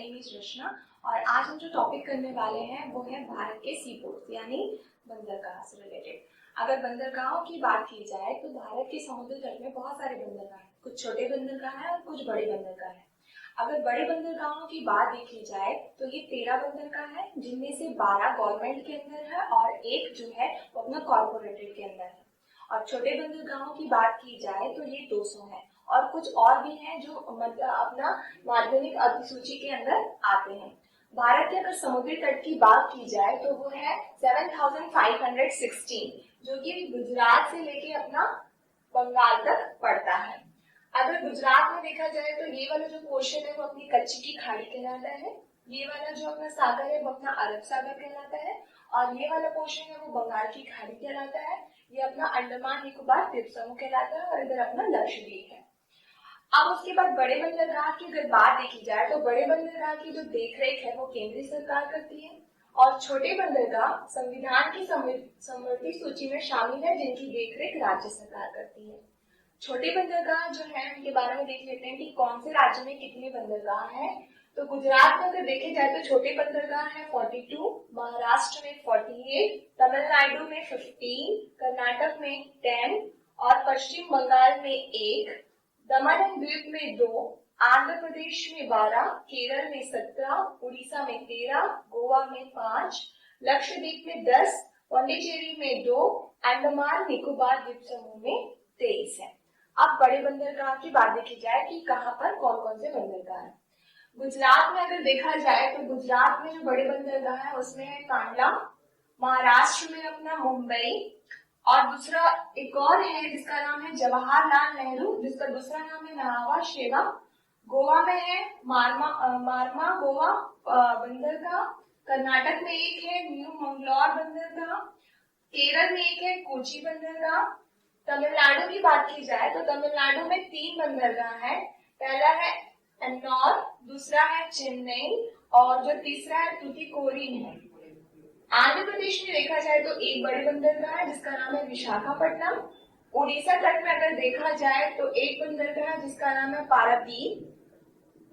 Name is रचना और आज हम जो टॉपिक करने वाले हैं वो है भारत के सी पोर्ट्स यानी बंदरगाह से रिलेटेड। अगर बंदरगाहों की बात की जाए तो भारत के समुद्र तट में बहुत सारे बंदरगाह हैं, कुछ छोटे बंदरगाह हैं और कुछ बड़े बंदरगाह हैं। अगर बड़े बंदरगाहों की बात देखी जाए तो ये 13 बंदरगाह हैं, जिनमें से 12 गवर्नमेंट के अंदर है और एक जो है वो अपना कॉर्पोरेटेड के अंदर है। और छोटे बंदरगाहों की बात की जाए तो ये 200 है और कुछ और भी हैं जो अपना माध्यमिक अधिसूची के अंदर आते हैं। भारत के अगर समुद्री तट की बात की जाए तो वो है 7516, जो कि गुजरात से लेके अपना बंगाल तक पड़ता है। अगर गुजरात में देखा जाए तो ये वाला जो पोर्शन है वो अपनी कच्ची की खाड़ी कहलाता है, ये वाला जो अपना सागर है वो अपना अरब सागर कहलाता है और ये वाला पोर्शन है वो बंगाल की खाड़ी कहलाता है, ये अपना अंडमान निकोबार द्वीप समूह कहलाता है और इधर अपना लक्षद्वीप है। अब उसके बाद बड़े बंदरगाह की अगर बात देखी जाए तो बड़े बंदरगाह की जो देखरेख है वो केंद्रीय सरकार करती है और छोटे बंदरगाह संविधान की समवर्ती सूची में शामिल है, जिनकी देखरेख राज्य सरकार करती है। छोटे बंदरगाह जो है उनके बारे में देख लेते हैं कि कौन से राज्य में कितने बंदरगाह हैं। तो गुजरात में अगर देखे जाए तो छोटे बंदरगाह है 42, महाराष्ट्र में 48, तमिलनाडु में 15, कर्नाटक में 10 और पश्चिम बंगाल में 1, दमन एंड द्वीप में 2, आंध्र प्रदेश में 12, केरल में 17, उड़ीसा में 13, गोवा में 5, लक्षद्वीप में 10, पौंडीचेरी में 2, अंडमान निकोबार द्वीप समूह में 23 है। अब बड़े बंदरगाह की बात देखी जाए कि कहाँ पर कौन कौन से बंदरगाह हैं। गुजरात में अगर देखा जाए तो गुजरात में जो बड़े बंदरगाह है उसमें है कांडला, महाराष्ट्र में अपना मुंबई और दूसरा एक और है जिसका नाम है जवाहरलाल नेहरू, जिसका दूसरा नाम है नहावा शेवा। गोवा में है मारमा गोवा बंदरगाह, कर्नाटक में एक है न्यू मंगलोर बंदरगाह, केरल में एक है कोची बंदरगाह। तमिलनाडु की बात की जाए तो तमिलनाडु में 3 बंदरगाह है, पहला है एन्नौर, दूसरा है चेन्नई और जो तीसरा है तूतीकोरिन है। आंध्र प्रदेश में देखा जाए तो एक बड़े बंदरगाह है जिसका नाम है विशाखापट्टनम। उड़ीसा तट में अगर देखा जाए तो एक बंदरगाह है जिसका नाम है पारादीप।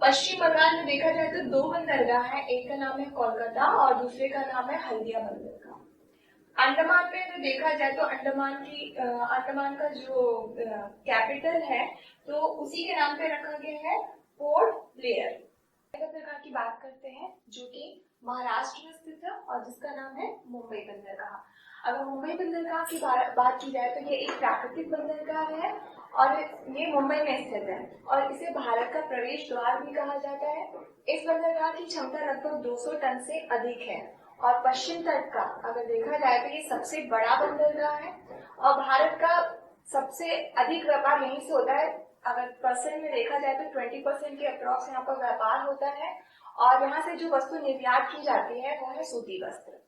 पश्चिम बंगाल में देखा जाए तो 2 बंदरगाह है, एक का नाम है कोलकाता और दूसरे का नाम है हल्दिया बंदरगाह। अंडमान में अगर देखा जाए तो अंडमान का जो कैपिटल है तो उसी के नाम पे रखा गया है पोर्ट ब्लेयर। बंदरगाह की बात करते हैं जो कि महाराष्ट्र में स्थित है और जिसका नाम है मुंबई बंदरगाह। अगर मुंबई बंदरगाह की बात की जाए तो ये एक प्राकृतिक बंदरगाह है और ये मुंबई में स्थित है और इसे भारत का प्रवेश द्वार भी कहा जाता है। इस बंदरगाह की क्षमता लगभग 200 टन से अधिक है और पश्चिम तट का अगर देखा जाए तो ये सबसे बड़ा बंदरगाह है और भारत का सबसे अधिक व्यापार यहीं से होता है। अगर परसेंट में देखा जाए तो 20% के अप्रॉक्स यहाँ पर व्यापार होता है और यहाँ से जो वस्तु निर्यात की जाती है वो है सूती वस्त्र।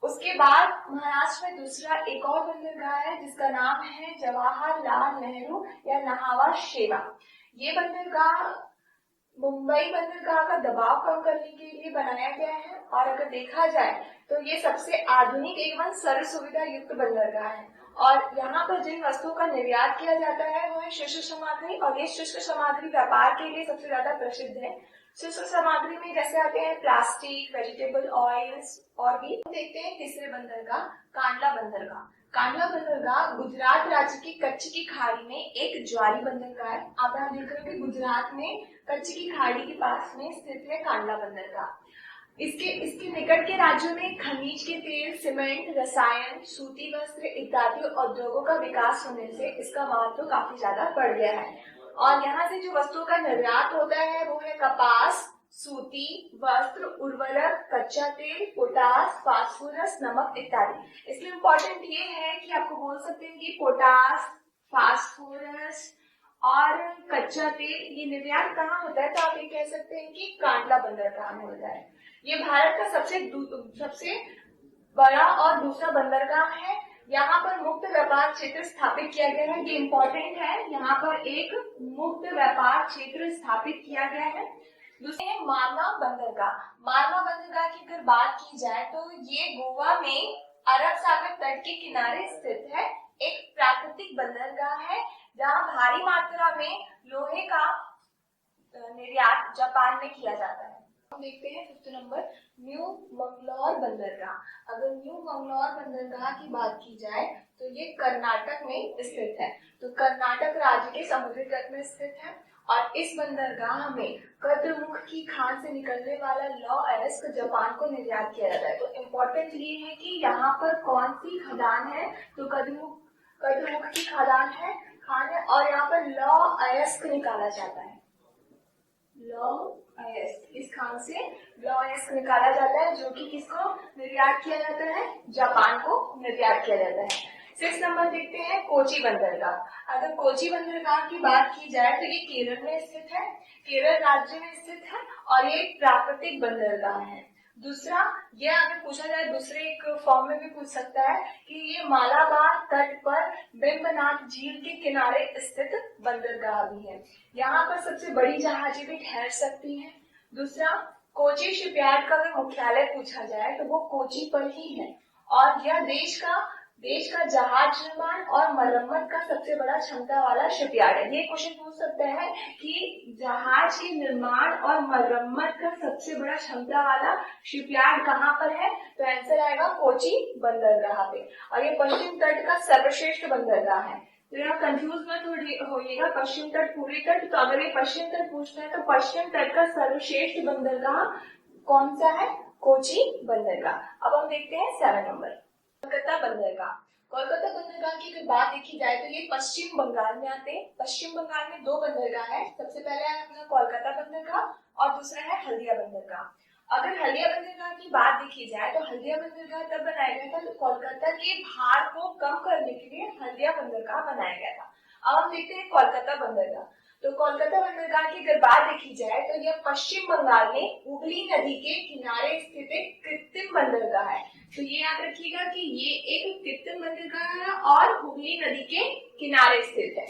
उसके बाद महाराष्ट्र में दूसरा एक और बंदरगाह है जिसका नाम है जवाहरलाल नेहरू या नहावा शेवा। ये बंदरगाह मुंबई बंदरगाह का दबाव कम करने के लिए बनाया गया है और अगर देखा जाए तो ये सबसे आधुनिक एवं सर्व सुविधा युक्त बंदरगाह है और यहाँ पर जिन वस्तुओं का निर्यात किया जाता है वो है शुष्क सामग्री और ये शुष्क सामग्री व्यापार के लिए सबसे ज्यादा प्रसिद्ध है। शुष्क सामग्री में जैसे आते हैं प्लास्टिक, वेजिटेबल ऑयल्स और भी। देखते हैं तीसरे बंदरगाह कांडला बंदरगाह। कांडला बंदरगाह गुजरात राज्य की कच्छ की खाड़ी में एक ज्वारी बंदरगाह है। आप यहाँ देख रहे हो कि गुजरात में कच्छ की खाड़ी के पास में स्थित है कांडला बंदरगाह। इसके निकट के राज्यों में खनिज के तेल, सीमेंट, रसायन, सूती वस्त्र इत्यादि उद्योगों का विकास होने से इसका महत्व काफी ज्यादा बढ़ गया है और यहाँ से जो वस्तुओं का निर्यात होता है वो है कपास, सूती वस्त्र, उर्वरक, कच्चा तेल, पोटास, फास्फोरस, नमक इत्यादि। इसलिए इम्पोर्टेंट ये है कि आपको बोल सकते हैं कि पोटास, फास्फोरस और कच्चा तेल ये निर्यात कहाँ होता है तो आप ये कह सकते हैं कि कांडला बंदरगाह में होता है। ये भारत का सबसे बड़ा और दूसरा बंदरगाह है। यहाँ पर मुक्त व्यापार क्षेत्र स्थापित किया गया है, ये इम्पोर्टेंट है। यहाँ पर एक मुक्त व्यापार क्षेत्र स्थापित किया गया है। दूसरे है मारना बंदरगाह। मारना बंदरगाह की अगर बात की जाए तो ये गोवा में अरब सागर तट के किनारे स्थित है, एक प्राकृतिक बंदरगाह है जहाँ भारी मात्रा में लोहे का निर्यात जापान में किया जाता है। हम देखते हैं 5th नंबर न्यू मंगलौर बंदरगाह। अगर न्यू मंगलौर बंदरगाह की बात की जाए तो ये कर्नाटक में स्थित है। तो कर्नाटक राज्य के समुद्री तट में स्थित है और इस बंदरगाह में कद्रमुख की खान से निकलने वाला लौ अयस्क जापान को निर्यात किया जाता है। तो इम्पोर्टेंट ये है कि यहाँ पर कौन सी खदान है, तो कद्रमुख की खान है और यहाँ पर लौ अयस्क निकाला जाता है। लौ अयस्क, इस खान से लौ अयस्क निकाला जाता है जो कि किसको निर्यात किया जाता है, जापान को निर्यात किया जाता है। 6 नंबर देखते हैं कोची बंदरगाह। अगर कोची बंदरगाह की बात की जाए तो ये केरल में स्थित है, केरल राज्य में स्थित है और ये एक प्राकृतिक बंदरगाह है। दूसरा, ये अगर पूछा जाए दूसरे एक फॉर्म में भी पूछ सकता है कि ये मालाबार तट पर बिम्बनाथ झील के किनारे स्थित बंदरगाह भी है। यहाँ पर सबसे बड़ी जहाजें भी ठहर सकती हैं। दूसरा, कोची शिपयार्ड का अगर मुख्यालय पूछा जाए तो वो कोची पर ही है और यह देश का जहाज निर्माण और मरम्मत का सबसे बड़ा क्षमता वाला शिपयार्ड है। ये क्वेश्चन पूछ सकता है कि जहाज के निर्माण और मरम्मत का सबसे बड़ा क्षमता वाला शिपयार्ड कहाँ पर है, तो आंसर आएगा कोची बंदरगाह पे। और ये पश्चिम तट का सर्वश्रेष्ठ बंदरगाह है। तो यहाँ कंफ्यूज मत होइएगा, पश्चिम तट पूर्वी तट, तो अगर ये पश्चिम तट पूछता है तो पश्चिम तट का सर्वश्रेष्ठ बंदरगाह कौन सा है, कोची बंदरगाह। अब हम देखते हैं 7 नंबर कोलकाता बंदरगाह। कोलकाता बंदरगाह की अगर बात देखी जाए तो ये पश्चिम बंगाल में आते हैं। पश्चिम बंगाल में 2 बंदरगाह है, सबसे पहले है अपना कोलकाता बंदरगाह और दूसरा है हल्दिया बंदरगाह। अगर हल्दिया बंदरगाह की बात देखी जाए तो हल्दिया बंदरगाह तब बनाया गया था तो कोलकाता के भार को कम करने के लिए हल्दिया बंदरगाह बनाया गया था। अब हम देखते हैं कोलकाता बंदरगाह। तो कोलकाता बंदरगाह की अगर बात देखी जाए तो यह पश्चिम बंगाल में हुगली नदी के किनारे स्थित एक कृत्रिम बंदरगाह है। तो ये याद रखिएगा कि ये एक कृत्रिम बंदरगाह है और हुगली नदी के किनारे स्थित है।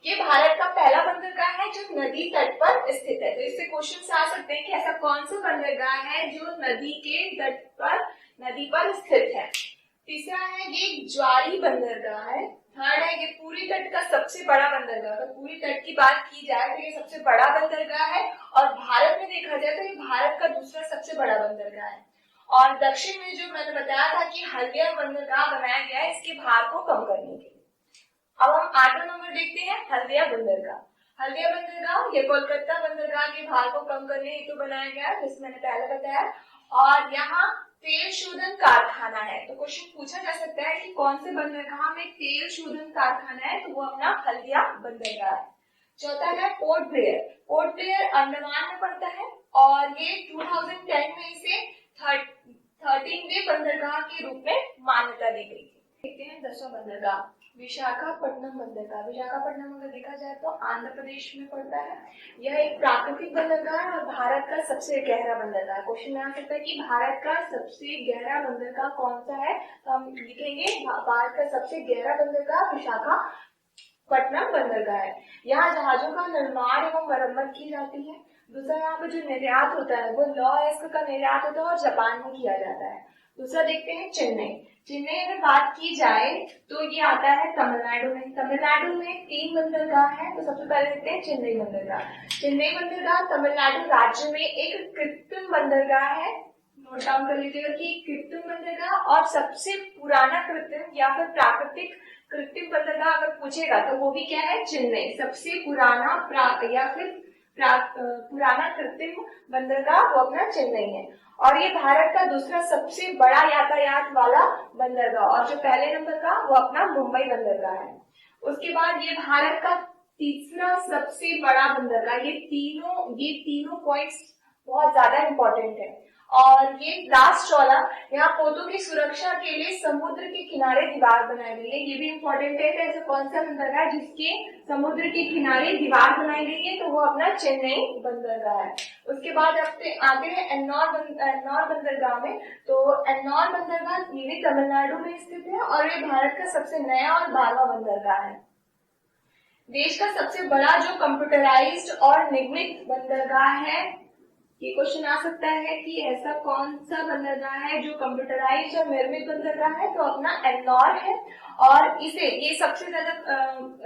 ये भारत का पहला बंदरगाह है जो नदी तट पर स्थित है। तो इससे क्वेश्चन आ सकते हैं कि ऐसा कौन सा बंदरगाह है जो नदी के तट पर स्थित है। तीसरा है ये ज्वारी बंदरगाह है। थर्ड है ये पूरी तट का सबसे बड़ा बंदरगाह। तो पूरी तट की बात की जाए तो ये सबसे बड़ा बंदरगाह है और भारत में देखा जाए तो ये भारत का दूसरा सबसे बड़ा बंदरगाह है। और दक्षिण में जो मैंने बताया था कि हल्दिया बंदरगाह बनाया गया है इसके भार को कम करने के लिए। अब हम 8वां नंबर देखते हैं हल्दिया बंदरगाह। हल्दिया बंदरगाह ये कोलकाता बंदरगाह के भार को कम करने हेतु बनाया गया है, जिसमें मैंने पहले बताया। और यहाँ तेल शोधन कारखाना है। तो क्वेश्चन पूछा जा सकता है कि कौन से बंदरगाह में तेल शोधन कारखाना है, तो वो अपना हल्दिया बंदरगाह है। चौथा है port Blair. Port Blair Andaman में पड़ता है और ये 2010 में इसे 13वें बंदरगाह के रूप में मान्यता दी गई थी। देखते हैं 10वां बंदरगाह विशाखापट्टनम बंदरगाह। विशाखापट्टनम अगर देखा जाए तो आंध्र प्रदेश में पड़ता है। यह एक प्राकृतिक बंदरगाह है और भारत का सबसे गहरा बंदरगाह। क्वेश्चन में आ सकता है कि भारत का सबसे गहरा बंदरगाह कौन सा है, तो हम लिखेंगे भारत का सबसे गहरा बंदरगाह विशाखापट्टनम बंदरगाह है। यहाँ जहाजों का निर्माण एवं मरम्मत की जाती है। दूसरा, यहाँ पे जो निर्यात होता है वो लौ अयस्क का निर्यात होता है और जापान में किया जाता है। दूसरा देखते हैं चेन्नई। चेन्नई अगर बात की जाए तो ये आता है तमिलनाडु में। तमिलनाडु में 3 बंदरगाह है। तो सबसे पहले देखते हैं चेन्नई बंदरगाह। चेन्नई बंदरगाह तमिलनाडु राज्य में एक कृत्रिम बंदरगाह है। नोट डाउन कर लीजिएगा कि कृत्रिम बंदरगाह और सबसे पुराना कृत्रिम या फिर प्राकृतिक कृत्रिम बंदरगाह अगर पूछेगा तो वो भी क्या है, चेन्नई। सबसे पुराना या फिर पुराना कृत्रिम बंदरगाह वो अपना चेन्नई है। और ये भारत का दूसरा सबसे बड़ा यातायात वाला बंदरगाह और जो पहले नंबर का वो अपना मुंबई बंदरगाह है। उसके बाद ये भारत का तीसरा सबसे बड़ा बंदरगाह। ये तीनों पॉइंट्स बहुत ज्यादा इंपॉर्टेंट है। और ये लास्ट वाला, यहाँ पोतों की सुरक्षा के लिए समुद्र के किनारे दीवार बनाई गई है। ये भी इम्पोर्टेंट है। ऐसा कौन सा बंदरगाह है जिसके समुद्र के किनारे दीवार बनाई गई है, तो वो अपना चेन्नई बंदरगाह है। उसके बाद आते हैं एन्नौर बंदरगाह में। तो एन्नौर बंदरगाह ये भी तमिलनाडु में स्थित है और ये भारत का सबसे नया और 12वां बंदरगाह है। देश का सबसे बड़ा जो कंप्यूटराइज्ड और निगमित बंदरगाह है ये क्वेश्चन आ सकता है कि ऐसा कौन सा बंदरगाह है जो कंप्यूटराइज और निर्मित बंदरगाह है, तो अपना एन्नौर है। और इसे ये सबसे ज्यादा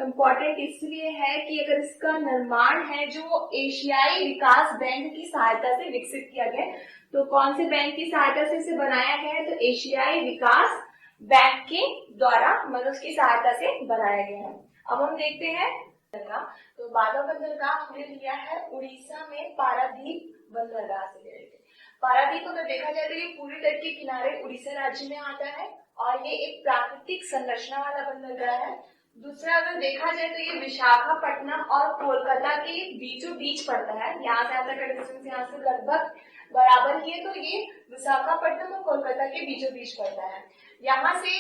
इम्पोर्टेंट इसलिए है कि अगर इसका निर्माण है जो एशियाई विकास बैंक की सहायता से विकसित किया गया है। तो कौन से बैंक की सहायता से इसे बनाया गया है, तो एशियाई विकास बैंक के द्वारा मतलब उसकी सहायता से बनाया गया है। अब हम देखते हैं तो बांदा बंदरगाह हमने लिया है उड़ीसा में पारादीप बंदरगाह से रिलेटेड। पारादीप अगर देखा जाए तो ये पूरी तट के किनारे उड़ीसा राज्य में आता है और ये एक प्राकृतिक संरचना वाला बंदरगाह है। दूसरा अगर देखा जाए तो ये विशाखापट्टनम और कोलकाता के बीचों बीच पड़ता है। यहाँ से आता का डिस्टेंस यहाँ से लगभग बराबर ही है, तो ये विशाखापट्टनम और कोलकाता के बीचों बीच पड़ता है। यहाँ से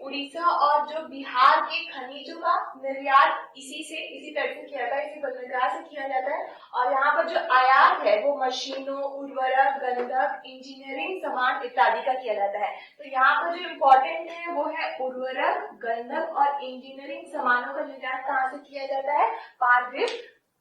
उड़ीसा और जो बिहार के खनिजों का निर्यात इसी तरह से किया जाता है, इसी बंदरगाह से किया जाता है। और यहाँ पर जो आयात है वो मशीनों, उर्वरक, गंधक, इंजीनियरिंग सामान इत्यादि का किया जाता है। तो यहाँ पर जो इम्पोर्टेंट है वो है उर्वरक, गंधक और इंजीनियरिंग सामानों का निर्यात कहाँ से किया जाता है, पारादीप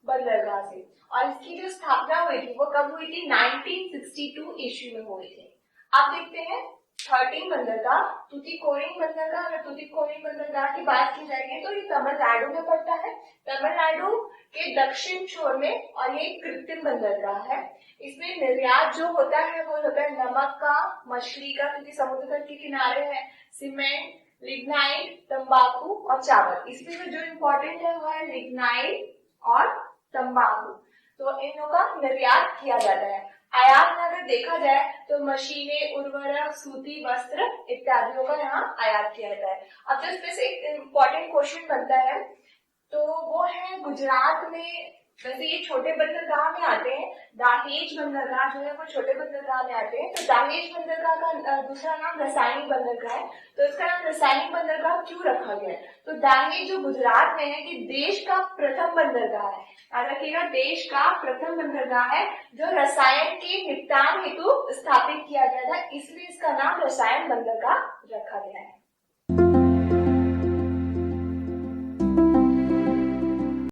बंदरगाह से। और इसकी जो स्थापना हुई थी वो कब हुई थी, 1962 ईस्वी में हुई थी। अब देखते हैं 13 बंदरगाह, तूतीकोरिन बंदरगाह। अगर तूतीकोरिन बंदरगाह की बात की जाएगी तो ये तमिलनाडु में पड़ता है, तमिलनाडु के दक्षिण छोर में, और ये कृत्रिम बंदरगाह है। इसमें निर्यात जो होता है वो होता है नमक का, मछली का, क्योंकि समुद्र तट के किनारे है, सीमेंट, लिग्नाइट, तंबाकू और चावल। इसमें जो इम्पोर्टेंट है वो है लिग्नाइट और तंबाकू। तो इन लोगों का निर्यात किया जाता है। आयात में अगर देखा जाए तो मशीनें, उर्वरक, सूती वस्त्र इत्यादियों का यहाँ आयात किया जाता है। अब जो इसमें से एक इम्पोर्टेंट क्वेश्चन बनता है तो वो है गुजरात में, वैसे ये छोटे बंदरगाह में आते हैं, दाहेज बंदरगाह जो है वो छोटे बंदरगाह में आते हैं। तो दाहेज बंदरगाह का दूसरा नाम रासायनिक बंदरगाह है। तो इसका नाम रासायनिक बंदरगाह क्यों रखा गया है, तो दाहेज जो गुजरात में है कि देश का प्रथम बंदरगाह है, याद रखिएगा, देश का प्रथम बंदरगाह है जो रसायन के निपटान हेतु स्थापित किया गया था, इसलिए इसका नाम रसायन बंदरगाह रखा गया है।